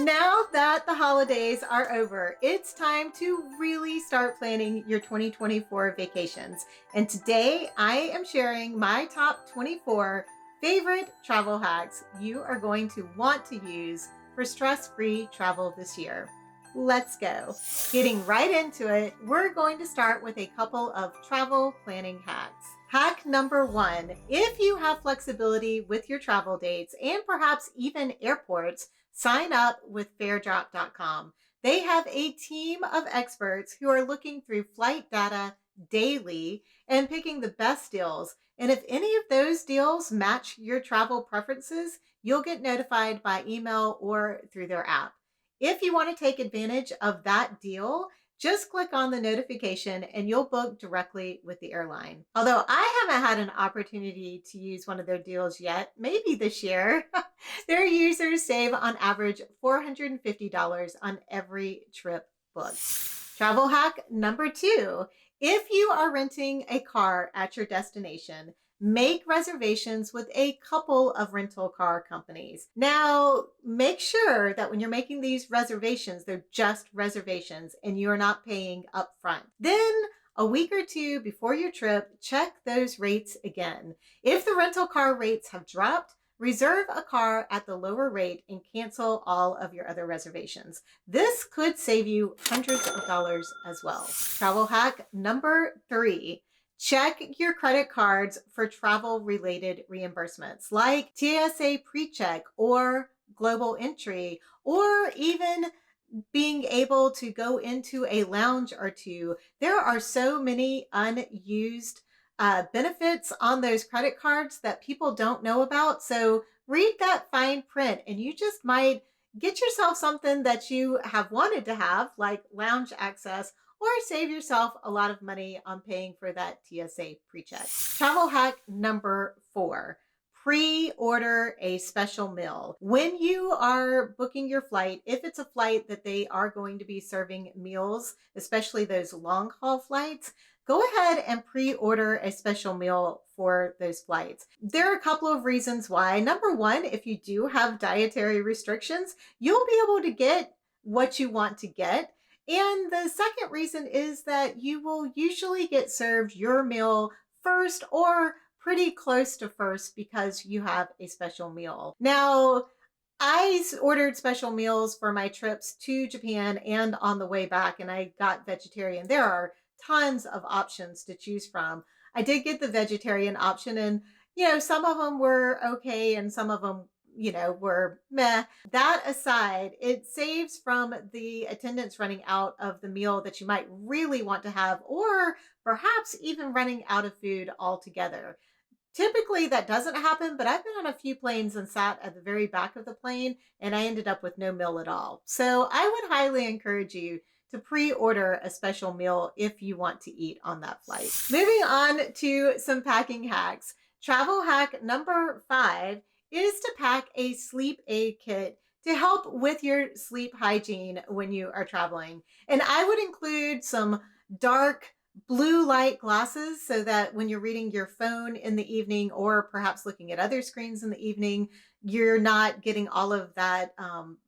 Now that the holidays are over, it's time to really start planning your 2024 vacations. And today I am sharing my top 24 favorite travel hacks you are going to want to use for stress-free travel this year. Let's go. Getting right into it, we're going to start with a couple of travel planning hacks. Hack number one, if you have flexibility with your travel dates and perhaps even airports, sign up with fairdrop.com. They have a team of experts who are looking through flight data daily and picking the best deals. And if any of those deals match your travel preferences, you'll get notified by email or through their app. If you want to take advantage of that deal, just click on the notification and you'll book directly with the airline. Although I haven't had an opportunity to use one of their deals yet, maybe this year, their users save on average $450 on every trip booked. Travel hack number two, if you are renting a car at your destination, make reservations with a couple of rental car companies. Now, make sure that when you're making these reservations, they're just reservations and you're not paying upfront. Then, a week or two before your trip, check those rates again. If the rental car rates have dropped, reserve a car at the lower rate and cancel all of your other reservations. This could save you hundreds of dollars as well. Travel hack number three, check your credit cards for travel-related reimbursements like TSA PreCheck or Global Entry, or even being able to go into a lounge or two. There are so many unused benefits on those credit cards that people don't know about. So read that fine print and you just might get yourself something that you have wanted to have, like lounge access, or save yourself a lot of money on paying for that TSA PreCheck. Travel hack number four, pre-order a special meal. When you are booking your flight, if it's a flight that they are going to be serving meals, especially those long haul flights, go ahead and pre-order a special meal for those flights. There are a couple of reasons why. Number one, if you do have dietary restrictions, you'll be able to get what you want to get. And the second reason is that you will usually get served your meal first or pretty close to first because you have a special meal. Now, I ordered special meals for my trips to Japan and on the way back, and I got vegetarian. There are tons of options to choose from. I did get the vegetarian option, and some of them were okay and some of them were meh. That aside, it saves from the attendants running out of the meal that you might really want to have, or perhaps even running out of food altogether. Typically that doesn't happen, but I've been on a few planes and sat at the very back of the plane and I ended up with no meal at all. So I would highly encourage you to pre-order a special meal if you want to eat on that flight. Moving on to some packing hacks. Travel hack number five is to pack a sleep aid kit to help with your sleep hygiene when you are traveling. And I would include some dark blue light glasses so that when you're reading your phone in the evening or perhaps looking at other screens in the evening, you're not getting all of that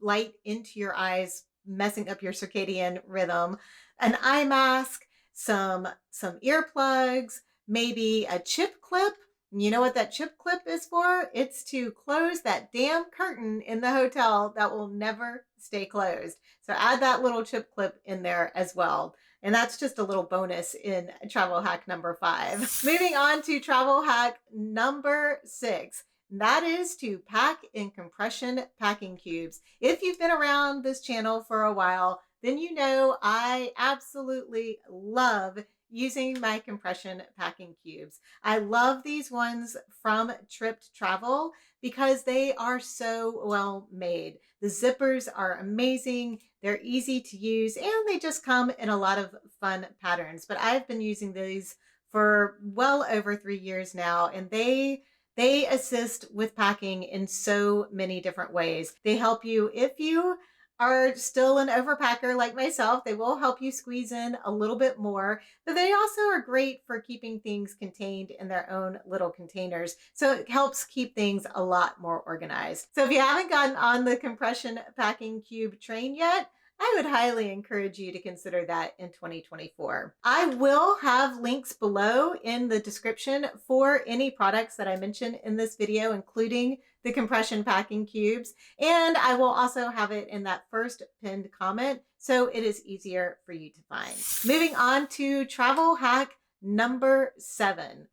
light into your eyes, messing up your circadian rhythm. An eye mask, some earplugs, maybe a chip clip. You know what that chip clip is for? It's to close that damn curtain in the hotel that will never stay closed. So add that little chip clip in there as well. And that's just a little bonus in travel hack number five. Moving on to travel hack number six. That is to pack in compression packing cubes. If you've been around this channel for a while, then you know I absolutely love using my compression packing cubes. I love these ones from Tripped Travel because they are so well made. The zippers are amazing, they're easy to use, and they just come in a lot of fun patterns. But I've been using these for well over 3 years now, and they assist with packing in so many different ways. They help you if you are still an overpacker like myself, they will help you squeeze in a little bit more, but they also are great for keeping things contained in their own little containers. So it helps keep things a lot more organized. So if you haven't gotten on the compression packing cube train yet, I would highly encourage you to consider that in 2024. I will have links below in the description for any products that I mentioned in this video, including the compression packing cubes. And I will also have it in that first pinned comment so it is easier for you to find. Moving on to travel hack number 7.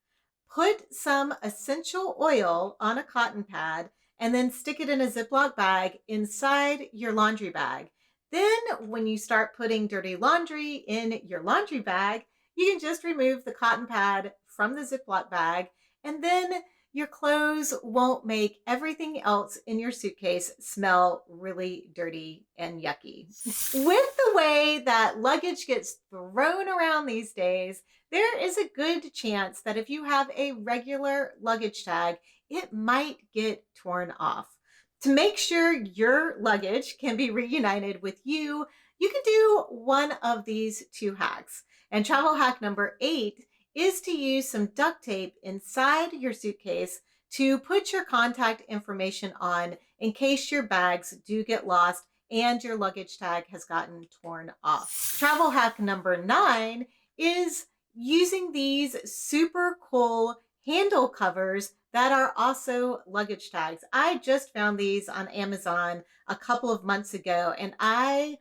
Put some essential oil on a cotton pad and then stick it in a Ziploc bag inside your laundry bag. Then when you start putting dirty laundry in your laundry bag, you can just remove the cotton pad from the Ziploc bag, and then your clothes won't make everything else in your suitcase smell really dirty and yucky. With the way that luggage gets thrown around these days, there is a good chance that if you have a regular luggage tag, it might get torn off. To make sure your luggage can be reunited with you, you can do one of these 2 hacks. And travel hack number 8 is to use some duct tape inside your suitcase to put your contact information on in case your bags do get lost and your luggage tag has gotten torn off. Travel hack number 9 is using these super cool handle covers that are also luggage tags. I just found these on Amazon a couple of months ago, and I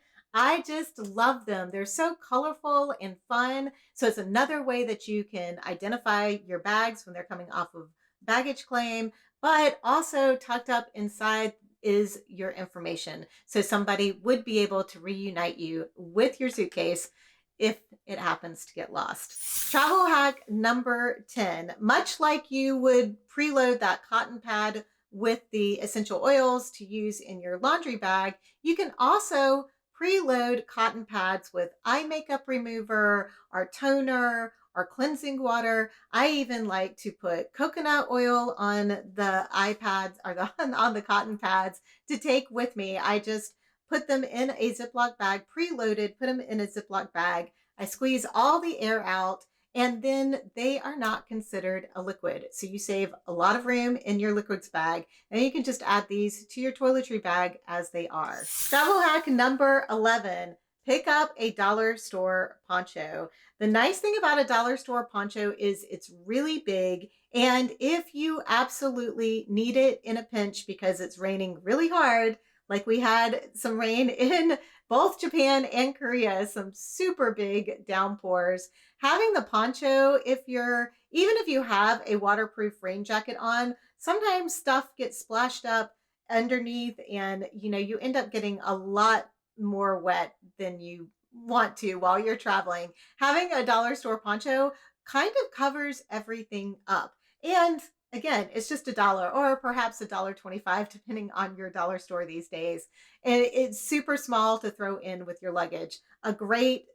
just love them. They're so colorful and fun. So it's another way that you can identify your bags when they're coming off of baggage claim, but also tucked up inside is your information. So somebody would be able to reunite you with your suitcase if it happens to get lost. Travel hack number 10, much like you would preload that cotton pad with the essential oils to use in your laundry bag, you can also preload cotton pads with eye makeup remover, our toner, our cleansing water. I even like to put coconut oil on the iPads or on the cotton pads to take with me. I just put them in a Ziploc bag, preloaded, put them in a Ziploc bag. I squeeze all the air out, and then they are not considered a liquid. So you save a lot of room in your liquids bag, and you can just add these to your toiletry bag as they are. Travel hack number 11, pick up a dollar store poncho. The nice thing about a dollar store poncho is it's really big, and if you absolutely need it in a pinch because it's raining really hard, like we had some rain in both Japan and Korea, some super big downpours. Having the poncho, even if you have a waterproof rain jacket on, sometimes stuff gets splashed up underneath and you end up getting a lot more wet than you want to while you're traveling. Having a dollar store poncho kind of covers everything up. And again, it's just $1 or perhaps $1.25, depending on your dollar store these days. And it's super small to throw in with your luggage. A great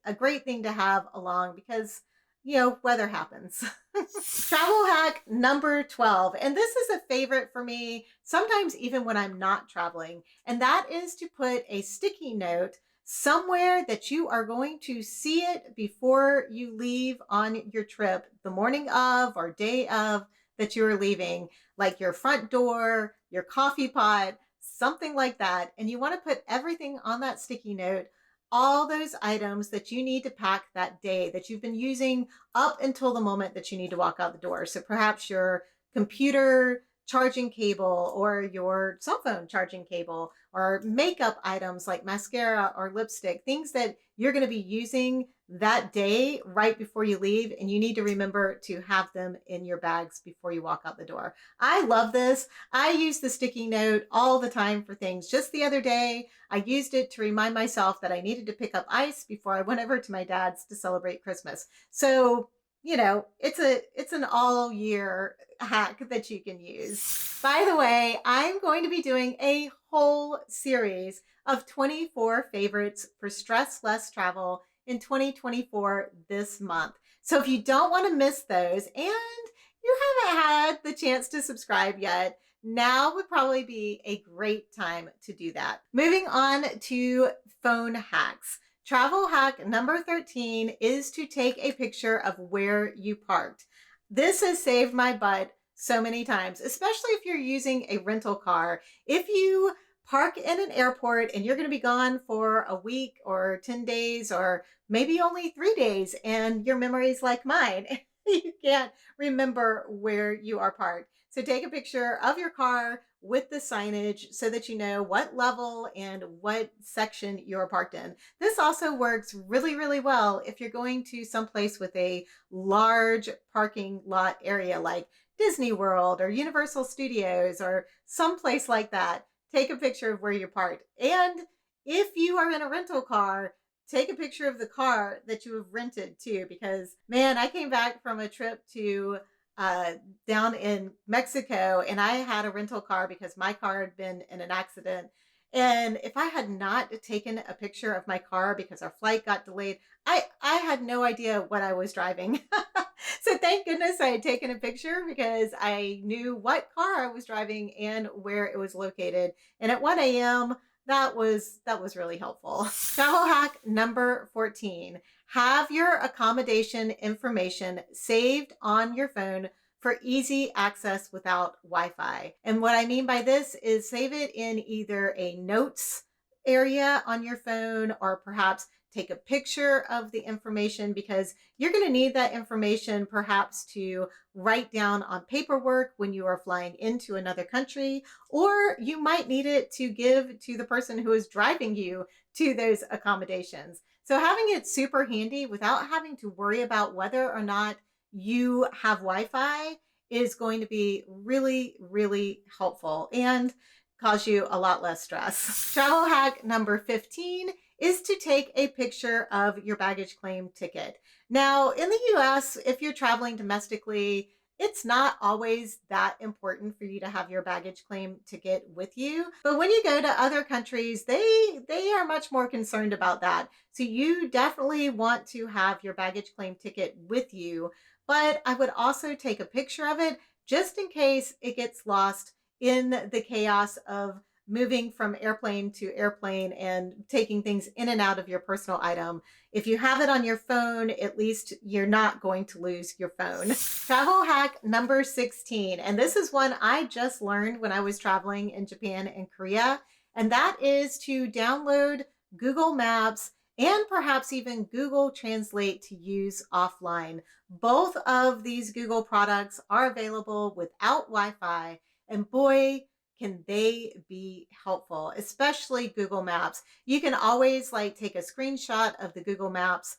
thing to have along because weather happens. Travel hack number 12, and this is a favorite for me, sometimes even when I'm not traveling, and that is to put a sticky note somewhere that you are going to see it before you leave on your trip, the morning of or day of that you are leaving, like your front door, your coffee pot, something like that. And you want to put everything on that sticky note, all those items that you need to pack that day that you've been using up until the moment that you need to walk out the door. So perhaps your computer charging cable or your cell phone charging cable or makeup items like mascara or lipstick, things that you're going to be using that day right before you leave, and you need to remember to have them in your bags before you walk out the door. I love this. I use the sticky note all the time for things. Just the other day, I used it to remind myself that I needed to pick up ice before I went over to my dad's to celebrate Christmas. So it's an all year hack that you can use. By the way, I'm going to be doing a whole series of 24 favorites for stress less travel in 2024 this month. So if you don't want to miss those and you haven't had the chance to subscribe yet, now would probably be a great time to do that. Moving on to phone hacks. Travel hack number 13 is to take a picture of where you parked. This has saved my butt so many times, especially if you're using a rental car. If you park in an airport and you're going to be gone for a week or 10 days or maybe only 3 days, and your memory is like mine, you can't remember where you are parked. So take a picture of your car with the signage so that you know what level and what section you're parked in. This also works really, really well if you're going to someplace with a large parking lot area like Disney World or Universal Studios or someplace like that. Take a picture of where you're parked. And if you are in a rental car, take a picture of the car that you have rented too, because man, I came back from a trip to uh, down in Mexico and I had a rental car because my car had been in an accident. And if I had not taken a picture of my car because our flight got delayed, I had no idea what I was driving. So thank goodness I had taken a picture because I knew what car I was driving and where it was located. And at 1 a.m., that was really helpful. Travel hack number 14. Have your accommodation information saved on your phone for easy access without Wi-Fi. And what I mean by this is save it in either a notes area on your phone or perhaps take a picture of the information because you're going to need that information perhaps to write down on paperwork when you are flying into another country, or you might need it to give to the person who is driving you to those accommodations. So having it super handy without having to worry about whether or not you have Wi-Fi is going to be really, really helpful and cause you a lot less stress. Travel hack number 15 is to take a picture of your baggage claim ticket. Now, in the US, if you're traveling domestically, it's not always that important for you to have your baggage claim ticket with you. But when you go to other countries, they are much more concerned about that. So you definitely want to have your baggage claim ticket with you. But I would also take a picture of it just in case it gets lost in the chaos of moving from airplane to airplane and taking things in and out of your personal item. If you have it on your phone, at least you're not going to lose your phone. Travel hack number 16. And this is one I just learned when I was traveling in Japan and Korea. And that is to download Google Maps and perhaps even Google Translate to use offline. Both of these Google products are available without Wi-Fi. And boy, can they be helpful, especially Google Maps. You can always take a screenshot of the Google Maps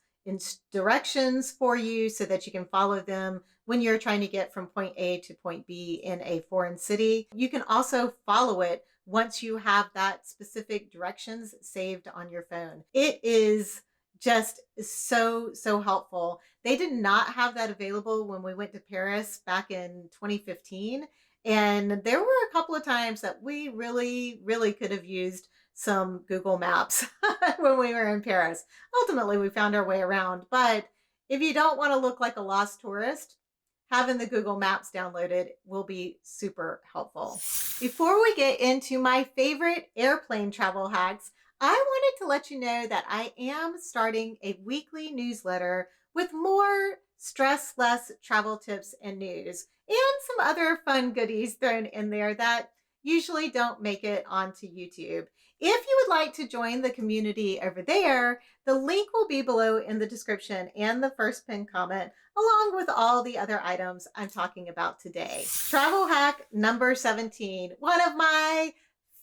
directions for you so that you can follow them when you're trying to get from point A to point B in a foreign city. You can also follow it once you have that specific directions saved on your phone. It is just so, so helpful. They did not have that available when we went to Paris back in 2015. And there were a couple of times that we really, really could have used some Google Maps when we were in Paris. Ultimately, we found our way around. But if you don't want to look like a lost tourist, having the Google Maps downloaded will be super helpful. Before we get into my favorite airplane travel hacks, I wanted to let you know that I am starting a weekly newsletter with more stress less travel tips and news, and some other fun goodies thrown in there that usually don't make it onto YouTube. If you would like to join the community over there, the link will be below in the description and the first pinned comment, along with all the other items I'm talking about today. Travel hack number 17, one of my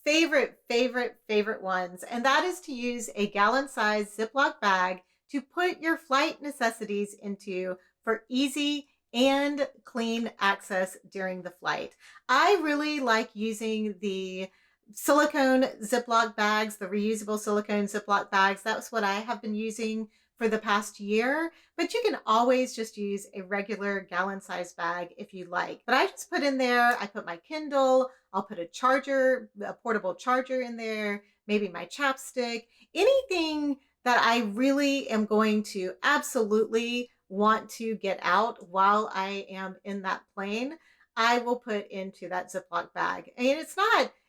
favorite ones, and that is to use a gallon-sized Ziploc bag to put your flight necessities into for easy and clean access during the flight. I really like using the silicone Ziploc bags, the reusable silicone Ziploc bags. That's what I have been using for the past year, but you can always just use a regular gallon-sized bag if you like. But I just put in there, I put my Kindle, I'll put a charger, a portable charger in there, maybe my chapstick, anything that I really am going to absolutely want to get out while I am in that plane. I will put into that Ziploc bag. And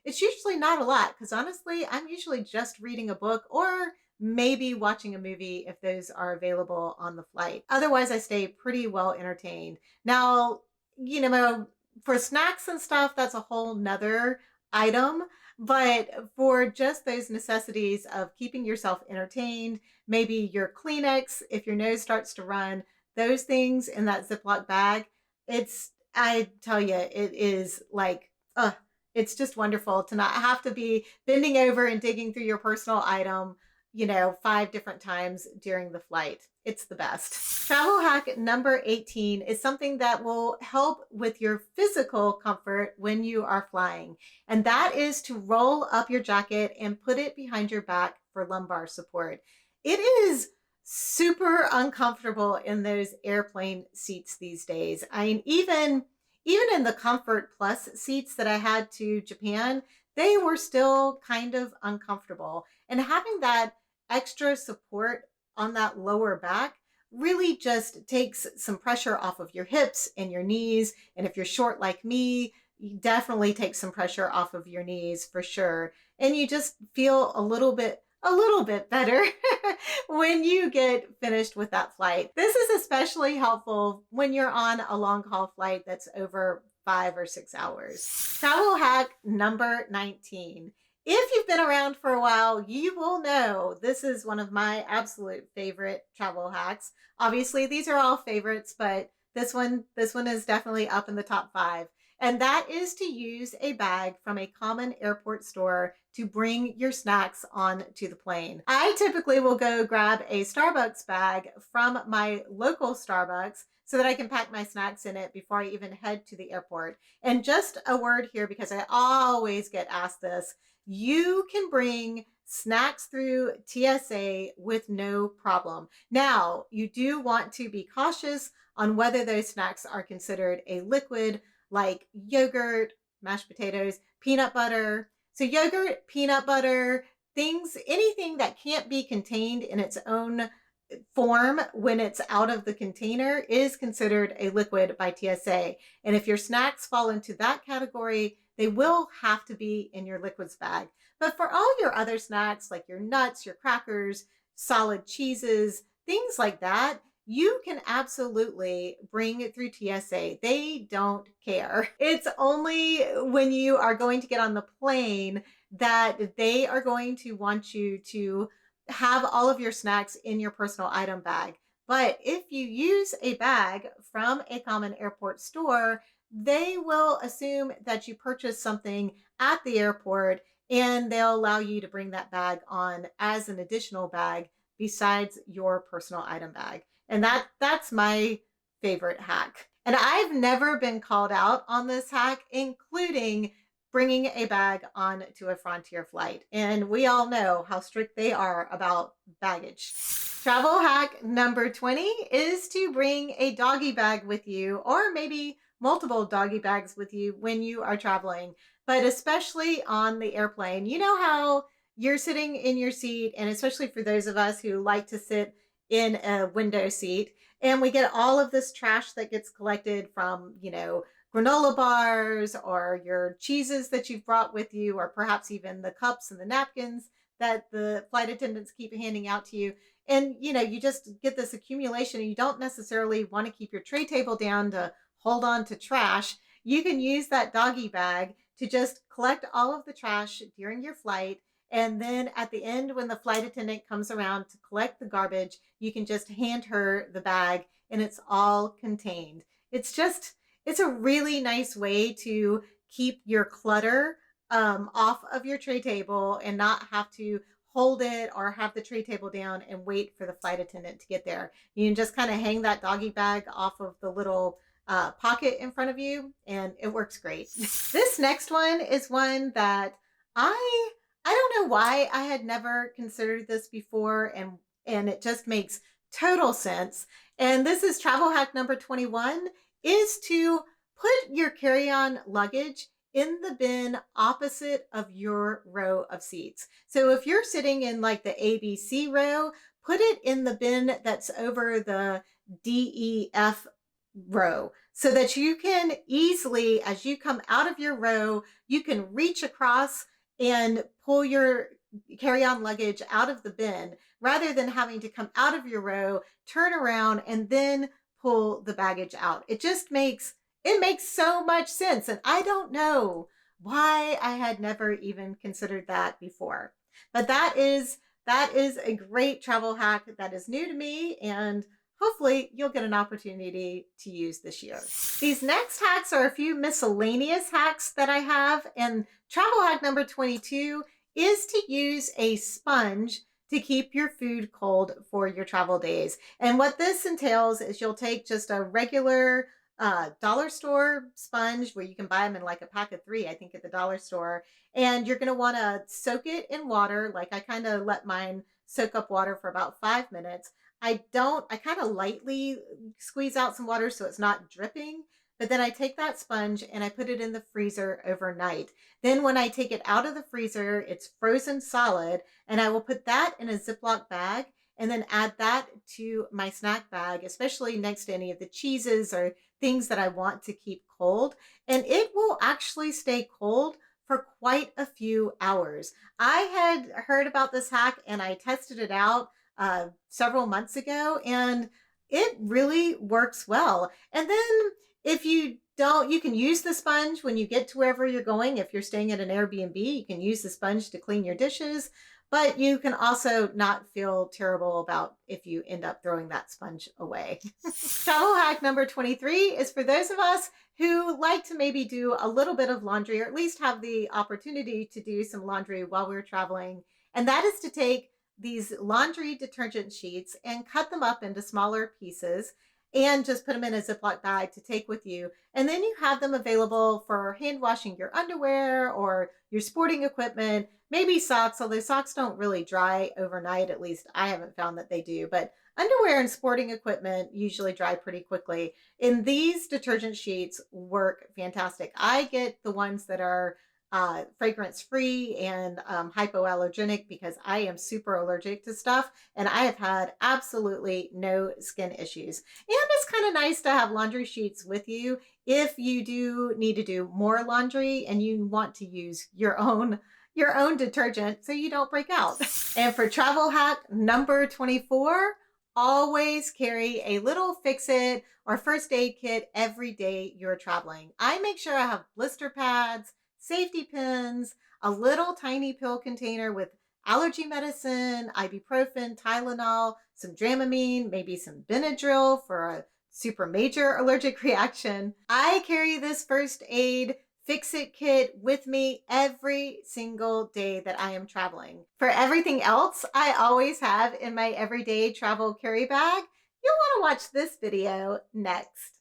it's usually not a lot because honestly, I'm usually just reading a book or maybe watching a movie if those are available on the flight. Otherwise, I stay pretty well entertained. Now, for snacks and stuff, that's a whole nother item. But for just those necessities of keeping yourself entertained, maybe your Kleenex, if your nose starts to run, those things in that Ziploc bag, I tell you, it is like, it's just wonderful to not have to be bending over and digging through your personal item, 5 different times during the flight. It's the best. Travel hack number 18 is something that will help with your physical comfort when you are flying. And that is to roll up your jacket and put it behind your back for lumbar support. It is super uncomfortable in those airplane seats these days. I mean, even in the Comfort Plus seats that I had to Japan, they were still kind of uncomfortable. And having that extra support on that lower back really just takes some pressure off of your hips and your knees. And if you're short like me, you definitely take some pressure off of your knees for sure. And you just feel a little bit better when you get finished with that flight. This is especially helpful when you're on a long haul flight that's over 5 or 6 hours. Travel hack number 19. If you've been around for a while, you will know this is one of my absolute favorite travel hacks. Obviously, these are all favorites, but this one is definitely up in the top 5. And that is to use a bag from a common airport store to bring your snacks onto the plane. I typically will go grab a Starbucks bag from my local Starbucks so that I can pack my snacks in it before I even head to the airport. And just a word here, because I always get asked this, you can bring snacks through TSA with no problem. Now, you do want to be cautious on whether those snacks are considered a liquid, like yogurt, mashed potatoes, peanut butter. So yogurt, peanut butter, anything that can't be contained in its own form when it's out of the container is considered a liquid by TSA. And if your snacks fall into that category, they will have to be in your liquids bag. But for all your other snacks, like your nuts, your crackers, solid cheeses, things like that, you can absolutely bring it through TSA. They don't care. It's only when you are going to get on the plane that they are going to want you to have all of your snacks in your personal item bag. But if you use a bag from a common airport store, they will assume that you purchased something at the airport and they'll allow you to bring that bag on as an additional bag besides your personal item bag. And that's my favorite hack. And I've never been called out on this hack, including bringing a bag on to a Frontier flight. And we all know how strict they are about baggage. Travel hack number 20 is to bring a doggy bag with you, or maybe multiple doggy bags with you when you are traveling, but especially on the airplane. You know how you're sitting in your seat, and especially for those of us who like to sit in a window seat, and we get all of this trash that gets collected from, granola bars or your cheeses that you've brought with you, or perhaps even the cups and the napkins that the flight attendants keep handing out to you. And, you just get this accumulation and you don't necessarily want to keep your tray table down to hold on to trash. You can use that doggy bag to just collect all of the trash during your flight. And then at the end, when the flight attendant comes around to collect the garbage, you can just hand her the bag and it's all contained. It's a really nice way to keep your clutter off of your tray table and not have to hold it or have the tray table down and wait for the flight attendant to get there. You can just kind of hang that doggy bag off of the little pocket in front of you, and it works great. This next one is one that I don't know why I had never considered this before, and it just makes total sense. And this is travel hack number 21, is to put your carry-on luggage in the bin opposite of your row of seats. So if you're sitting in like the ABC row, put it in the bin that's over the DEF row so that you can easily, as you come out of your row, you can reach across and pull your carry-on luggage out of the bin rather than having to come out of your row, turn around, and then pull the baggage out. It makes so much sense. And I don't know why I had never even considered that before. But that is a great travel hack that is new to me, and hopefully you'll get an opportunity to use this year. These next hacks are a few miscellaneous hacks that I have, and travel hack number 22 is to use a sponge to keep your food cold for your travel days. And what this entails is you'll take just a regular dollar store sponge where you can buy them in like a pack of 3, I think, at the dollar store. And you're going to want to soak it in water. Like I kind of let mine soak up water for about 5 minutes. I kind of lightly squeeze out some water so it's not dripping. But then I take that sponge and I put it in the freezer overnight. Then when I take it out of the freezer, it's frozen solid, and I will put that in a Ziploc bag and then add that to my snack bag, especially next to any of the cheeses or things that I want to keep cold. And it will actually stay cold for quite a few hours. I had heard about this hack and I tested it out several months ago, and it really works well. And then if you don't, you can use the sponge when you get to wherever you're going. If you're staying at an Airbnb, you can use the sponge to clean your dishes, but you can also not feel terrible about if you end up throwing that sponge away. Travel hack number 23 is for those of us who like to maybe do a little bit of laundry, or at least have the opportunity to do some laundry while we're traveling. And that is to take these laundry detergent sheets and cut them up into smaller pieces and just put them in a Ziploc bag to take with you. And then you have them available for hand washing your underwear or your sporting equipment, maybe socks, although socks don't really dry overnight. At least I haven't found that they do. But underwear and sporting equipment usually dry pretty quickly. And these detergent sheets work fantastic. I get the ones that are fragrance free and hypoallergenic because I am super allergic to stuff, and I have had absolutely no skin issues. And it's kind of nice to have laundry sheets with you if you do need to do more laundry and you want to use your own detergent so you don't break out. And for travel hack number 24, always carry a little fix-it or first aid kit every day you're traveling. I make sure I have blister pads, safety pins, a little tiny pill container with allergy medicine, ibuprofen, Tylenol, some Dramamine, maybe some Benadryl for a super major allergic reaction. I carry this first aid fix-it kit with me every single day that I am traveling. For everything else I always have in my everyday travel carry bag, you'll want to watch this video next.